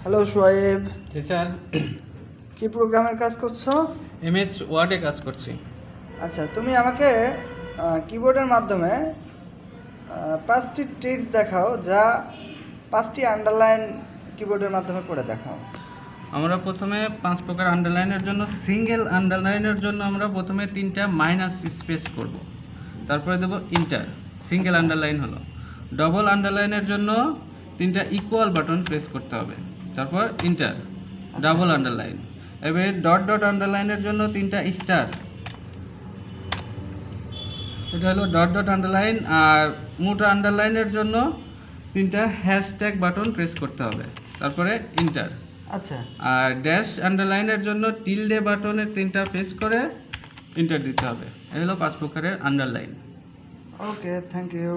Hello সোয়েব, জি sir, কি প্রোগ্রামের কাজ করছো? এমএস ওয়ার্ডে কাজ করছি। আচ্ছা, তুমি আমাকে কিবোর্ডের মাধ্যমে 5টি ট্রিক্স দেখাও, যা 5টি আন্ডারলাইন কিবোর্ডের মাধ্যমে করে দেখাও। আমরা প্রথমে 5 প্রকার আন্ডারলাইনের জন্য সিঙ্গেল আন্ডারলাইনের জন্য আমরা প্রথমে 3টা মাইনাস স্পেস করব, তারপরে দেব ইন্টার। সিঙ্গেল আন্ডারলাইন হলো। ডবল আন্ডারলাইনের জন্য 3টা ইকুয়াল বাটন প্রেস করতে হবে, তারপর ইন্টার। Double underline. এবার ডট ডট আন্ডারলাইনের জন্য 3টা স্টার, এটা হলো ডট ডট আন্ডারলাইন। আর মোটা আন্ডারলাইনের জন্য 3টা হ্যাশট্যাগ বাটন প্রেস করতে হবে, তারপরে ইন্টার। আচ্ছা, আর ড্যাশ আন্ডারলাইনের জন্য টিলডে বাটনের 3টা প্রেস করে ইন্টার দিতে হবে। এই হলো 5 প্রকারের আন্ডারলাইন। Okay, thank you.